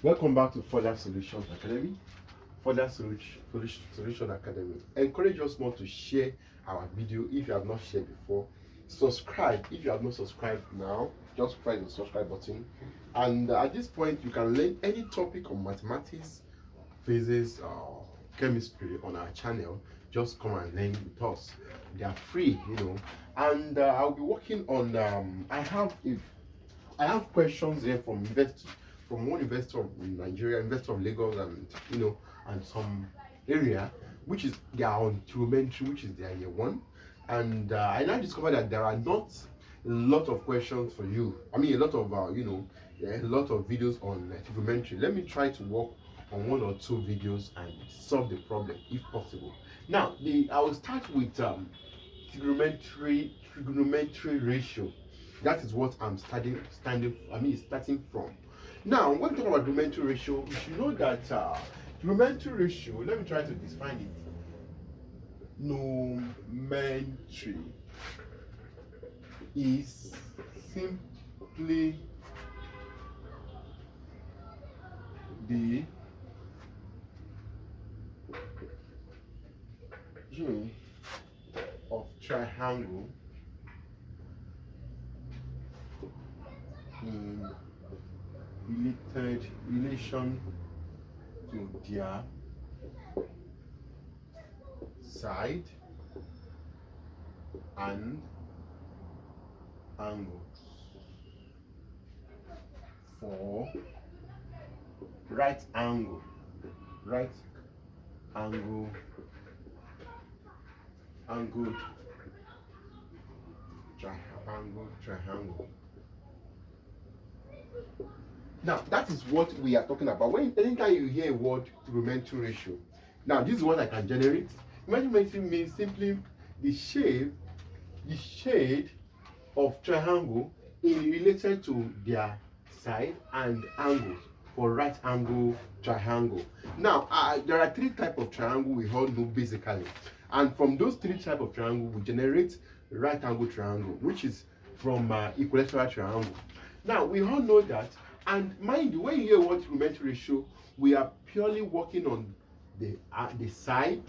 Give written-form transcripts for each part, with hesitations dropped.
Welcome back to Further Solutions Academy. Further Solution Academy. Encourage us more to share our video if you have not shared before. Subscribe if you have not subscribed now. Just press the subscribe button. And at this point, you can learn any topic on mathematics, physics, or chemistry on our channel. Just come and learn with us. They are free, And I'll be working on. I have questions here from investors, from one investor in Nigeria, investor of Lagos, and some area, which is they are on Trigonometry, which is their year one. And I now discovered that there are not a lot of questions for you. I mean, a lot of a lot of videos on Trigonometry. Let me try to work on one or two videos and solve the problem if possible. Now, I will start with trigonometry ratio. That is what I'm starting from. Now, when we talk about trigonometry ratio, you should know that trigonometry ratio, let me try to define it. Trigonometry is simply the unit of triangle in relation to their side and angles. For right angle triangle. Now, that is what we are talking about. Anytime you hear a word trigonometry ratio, now this is what I can generate. Trigonometry means simply the shade of triangle in relation to their side and angles for right angle triangle. Now, there are three types of triangle we all know basically, and from those three types of triangle we generate right angle triangle, which is from equilateral triangle. Now, we all know that, and mind you, when you hear what trigonometry ratio, we are purely working on the side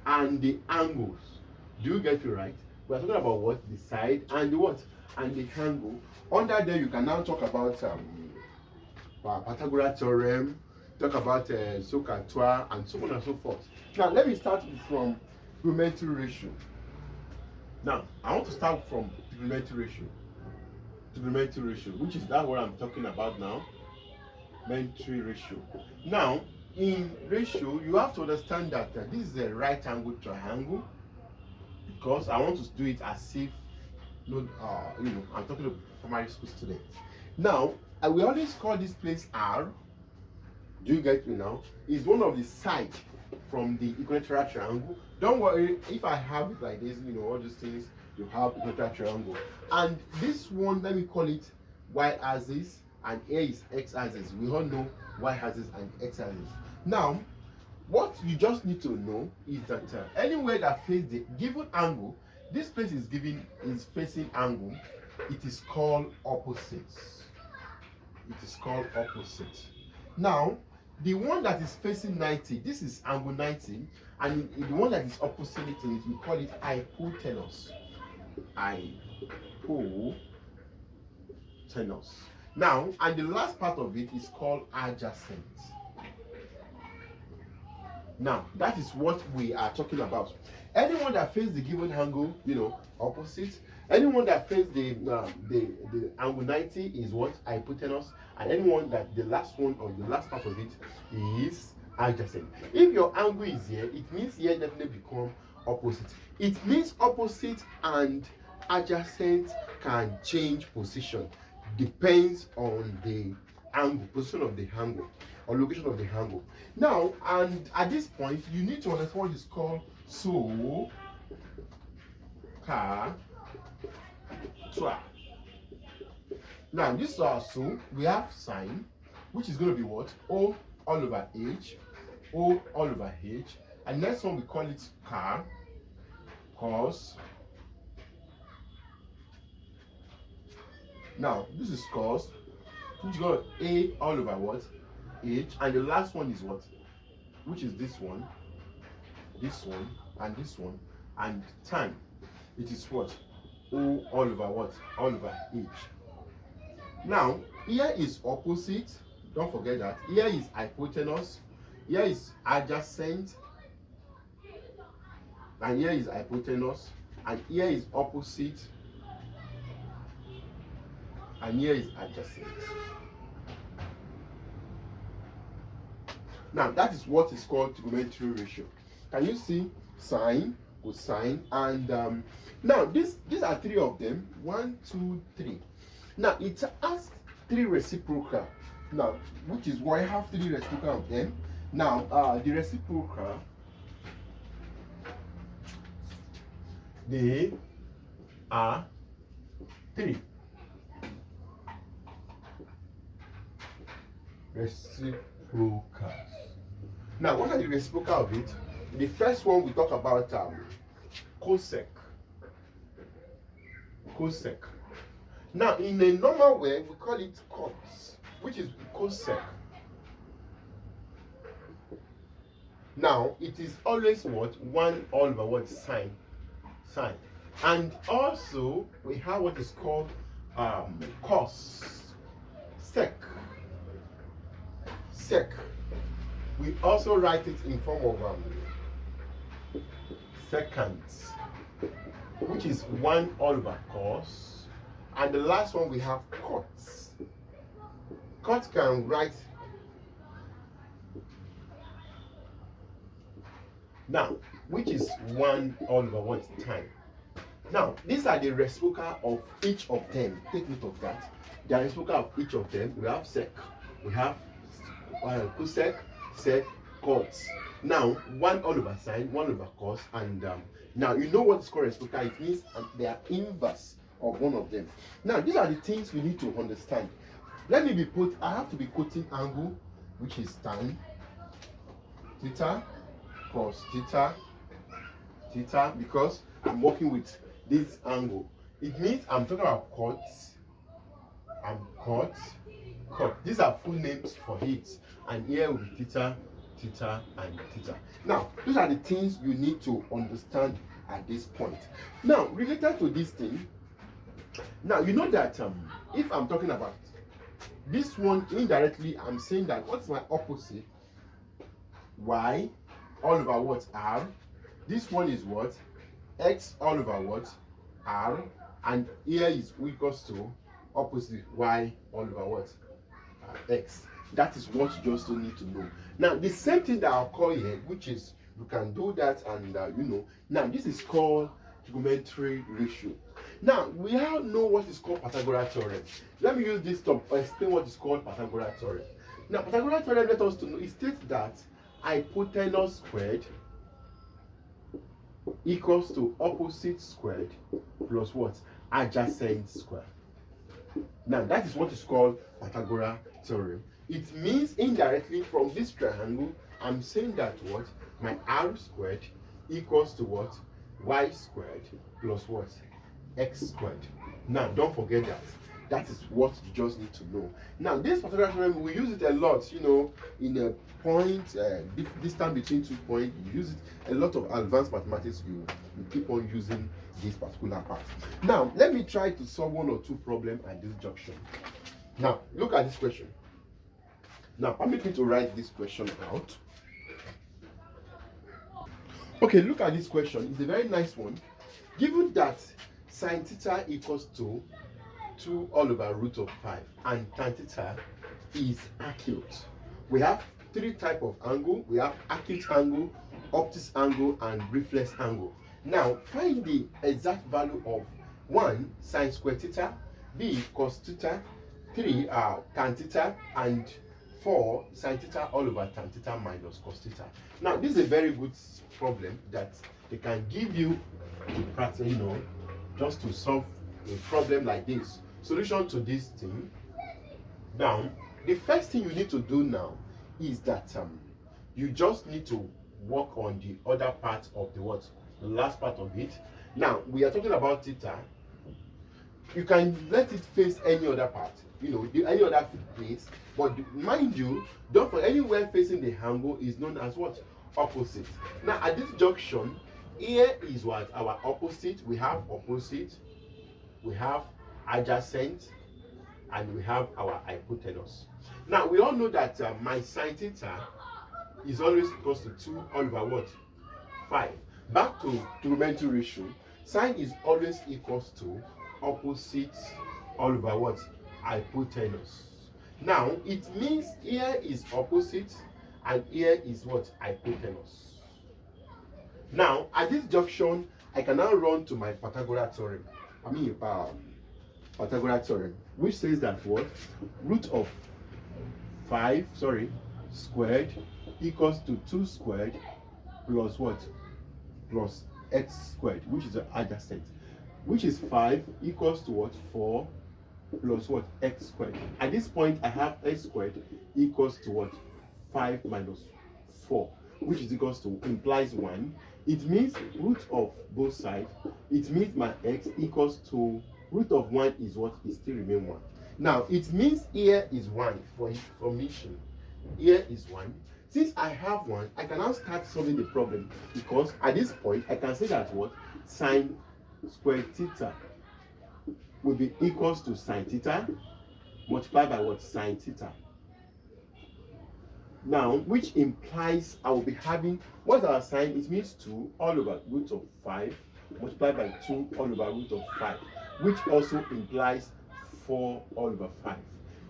and the angles. Do you get it right? We are talking about what? The side and the what? And the angle. Under there, you can now talk about Pythagoras theorem, talk about SOHCAHTOA, and so on and so forth. Now, let me start from trigonometry ratio. Now, I want to start from trigonometry ratio, which is that what I'm talking about now. Trigonometry ratio. Now, in ratio, you have to understand that this is a right angle triangle, because I want to do it as if I'm talking to primary school students. Now, I will always call this place R. Do you get me now? It's one of the sides from the equilateral triangle. Don't worry if I have it like this, all these things, you have equilateral triangle. And this one, let me call it y-axis, and here is x-axis. We all know y-axis and x-axis. Now, what you just need to know is that anywhere that faces the given angle, this place is facing angle, it is called opposites. Now, the one that is facing 90, this is angle 90, and the one that is opposite it, we call it hypotenuse. Now, and the last part of it is called adjacent. Now, that is what we are talking about. Anyone that faces the given angle, opposite. Anyone that faces the angle 90 is what? Hypotenuse. And anyone that the last one or the last part of it is adjacent. If your angle is here, it means here definitely become opposite. It means opposite and adjacent can change position. Depends on the angle, position of the angle, or location of the angle. Now, and at this point, you need to understand what is called SOHCAHTOA. Now, this is our so we have sine, which is going to be what? O all over H, and next one we call it cos. Now, this is cos, which got A all over what? h, and the last one is what? Which is this one, and this one, and tan. It is what? O all over what? All over h. Now, here is opposite. Don't forget that. Here is hypotenuse. Here is adjacent. And here is hypotenuse. And here is opposite. And here is adjacent. Now, that is what is called trigonometry ratio. Can you see sine, cosine, and now these are three of them. 1, 2, 3. Now it has 3 reciprocal. Now, which is why I have 3 reciprocal of them. Now, the reciprocal, they are 3. Reciprocals. Now, what are the reciprocal of it? The first one we talk about cosec. Cosec. Now, in a normal way, we call it cos, which is cosec. Now, it is always what? 1 all over what? Sine. Sine. And also, we have what is called cos. Sec. Sec. We also write it in form of seconds, which is 1 all over cos. And the last one we have cots. Cot can write now, which is 1 all over what? Time. Now, these are the reciprocal of each of them. Take note of that. The reciprocal of each of them. We have sec, we have cosec, sec, cots. Now, 1 all over sine, 1 over cos, and now you know what is called reciprocal. It means they are inverse of one of them. Now, these are the things we need to understand. Let me I have to be quoting angle, which is tan, theta, cos theta, theta, because I'm working with this angle. It means I'm talking about cots, and cot. These are full names for it. And here will be theta, theta, and theta. Now, those are the things you need to understand at this point. Now, related to this thing, now you know that if I'm talking about this one indirectly, I'm saying that what's my opposite? Y all over what? R. This one is what? X all over what? R. And here is equals to opposite Y all over what? X. That is what you just don't need to know. Now, the same thing that I'll call here, which is you can do that, and you know. Now, this is called trigonometry ratio. Now, we all know what is called Pythagoras theorem. Let me use this to explain what is called Pythagoras theorem. Now, Pythagoras theorem let us to know, it states that hypotenuse squared equals to opposite squared plus what? Adjacent square. Now, that is what is called Pythagoras theorem. It means indirectly from this triangle, I'm saying that what? My r squared equals to what? Y squared plus what? X squared. Now, don't forget that. That is what you just need to know. Now, this Pythagoras theorem, we use it a lot, you know, in a point, distance between 2 points. You use it a lot of advanced mathematics. You keep on using this particular part. Now, let me try to solve 1 or 2 problems at this junction. Now, look at this question. Now, permit me to write this question out. Okay, look at this question. It's a very nice one. Given that sine theta equals to 2 all over root of 5 and tan theta is acute. We have 3 types of angle. We have acute angle, obtuse angle, and reflex angle. Now, find the exact value of 1 sine square theta, b cos theta, 3 tan theta, and 4 sine theta all over tan theta minus cos theta. Now, this is a very good problem that they can give you to practice, you know, just to solve a problem like this. Solution to this thing. Now, the first thing you need to do now is that you just need to work on the other part of the what? The last part of it. Now, we are talking about theta. you can let it face any other part, any other place. But mind you, don't for anywhere facing the angle is known as what? Opposite. Now at this junction, here is what? Our opposite. We have opposite, we have adjacent, and we have our hypotenuse. Now we all know that my sine theta is always equals to 2 all over what? 5. Back to trigonometry ratio, sine is always equals to opposite all over what? Hypotenuse. Now it means here is opposite and here is what? Hypotenuse. Now at this junction, I can now run to my Pythagorean theorem. Pythagorean theorem, which says that what? Root of 5 squared equals to 2 squared plus what? Plus x squared, which is the adjacent, which is 5 equals to what? 4 plus what? X squared. At this point, I have x squared equals to what? 5 minus 4, which is equals to, implies 1. It means root of both sides. It means my x equals to root of 1 is what? It still remain 1. Now it means here is 1 for information. Here is 1. Since I have 1, I can now start solving the problem, because at this point I can say that what? Sine squared theta will be equals to sine theta multiplied by what? Sine theta. Now, which implies I will be having, what's our sine? It means 2 all over root of 5 multiplied by 2 all over root of 5, which also implies 4 all over 5.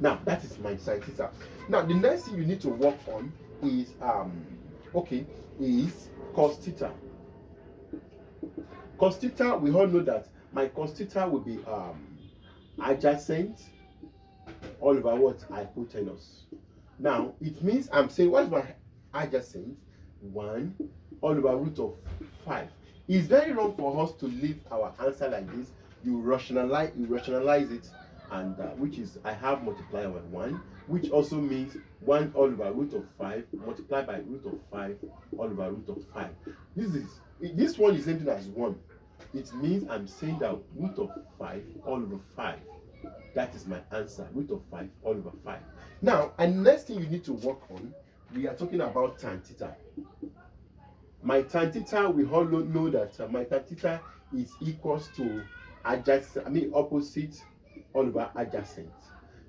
Now, that is my sine theta. Now, the next thing you need to work on is is cos theta. Cos theta, we all know that my cos theta will be adjacent all over what? Hypotenuse. Now it means I'm saying, what is my adjacent? 1 all over root of 5. It's very wrong for us to leave our answer like this. You rationalize it, and which is, I have multiplied by 1, which also means 1 all over root of 5 multiplied by root of 5 all over root of 5. This one is same thing as 1. It means I'm saying that root of 5 all over 5. That is my answer, root of 5 all over 5. Now, and next thing you need to work on, we are talking about tan theta. My tan theta, we all know that my tan theta is equals to opposite all over adjacent.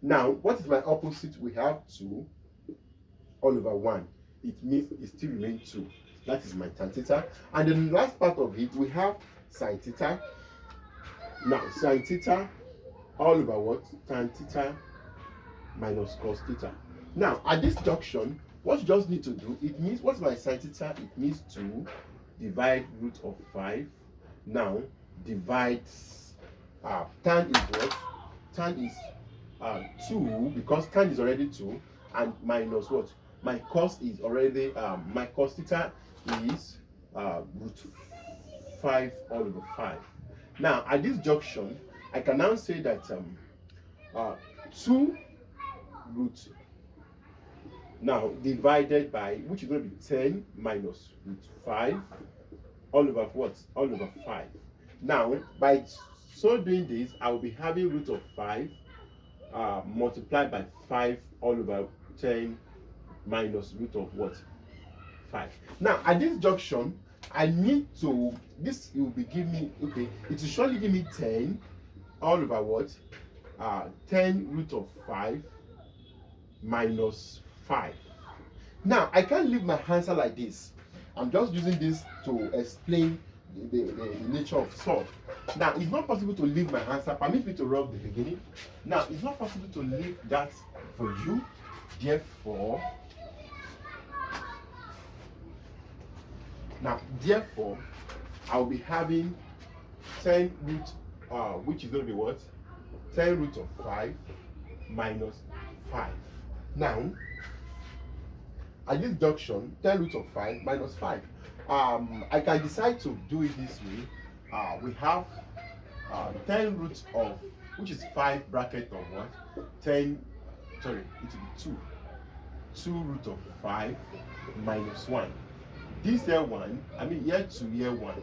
Now, what is my opposite? We have 2 all over 1. It means it still remains 2. That is my tan theta. And the last part of it, we have sin theta. Now, sin theta all over what? Tan theta minus cos theta. Now, at this junction, what you just need to do, it means, what's my sin theta? It means 2 divide root of 5. Now, divide tan is what? Tan is 2, because tan is already 2, and minus what? My cos is already, my cos theta is root 5 all over 5. Now, at this junction, I can now say that 2 root now divided by, which is going to be 10 minus root 5 all over what? All over 5. Now, by so doing this, I will be having root of 5 multiplied by 5 all over 10 minus root of what? 5. Now, at this junction, I need to, this will be give me, okay, it will surely give me 10 all over what? 10 root of 5 minus 5. Now, I can't leave my answer like this. I'm just using this to explain the nature of solve. Now, it's not possible to leave my answer. Permit me to rub the beginning. Now, it's not possible to leave that for you. Therefore, I'll be having 10 root, which is going to be what? 10 root of 5 minus 5. Now, at this junction, 10 root of 5 minus 5. I can decide to do it this way. We have 10 root of, which is 5 bracket of what? 10, sorry, it will be 2. 2 root of 5 minus 1. This here 1, I mean here 2, here 1.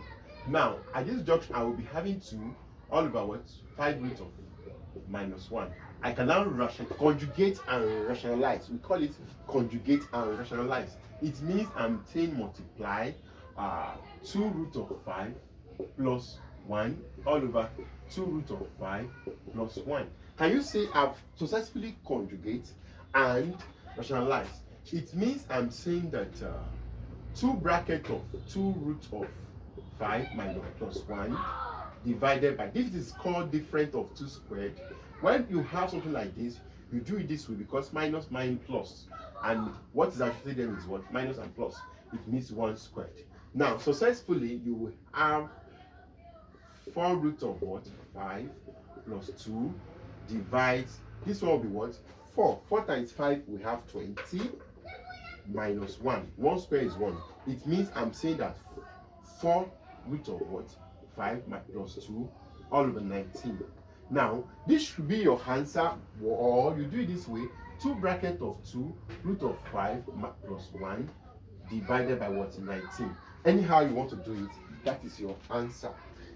Now, at this junction, I will be having 2 all over what? 5 root of minus 1. I can now conjugate and rationalize. We call it conjugate and rationalize. It means I'm saying multiply 2 root of 5 plus 1 all over 2 root of 5 plus 1. Can you say I've successfully conjugate and rationalize? It means I'm saying that 2 bracket of 2 root of 5 minus plus 1 divided by, this is called difference of 2 squared. When you have something like this, you do it this way because minus plus, and what is actually there is what? Minus and plus. It means 1 squared. Now, successfully, you will have 4 root of what? 5 plus 2 divides, this one will be what? 4. 4 times 5, we have 20 minus 1. 1 square is 1. It means I'm saying that 4 root of what? 5 plus 2 all over 19. Now, this should be your answer, or you do it this way: 2 bracket of 2 root of 5 plus 1 divided by what? 19. Anyhow you want to do it, that is your answer.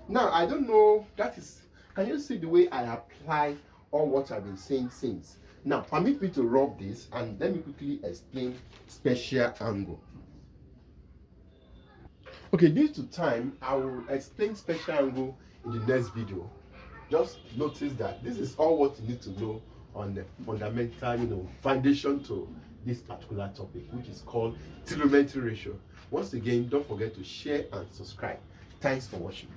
Now, I don't know, that is, can you see the way I apply all what I've been saying since? Now, permit me to rub this and let me quickly explain special angle. Okay, due to time, I will explain special angle in the next video. Just notice that this is all what you need to know on the fundamental, foundation to this particular topic, which is called trigonometry ratio. Once again, don't forget to share and subscribe. Thanks for watching.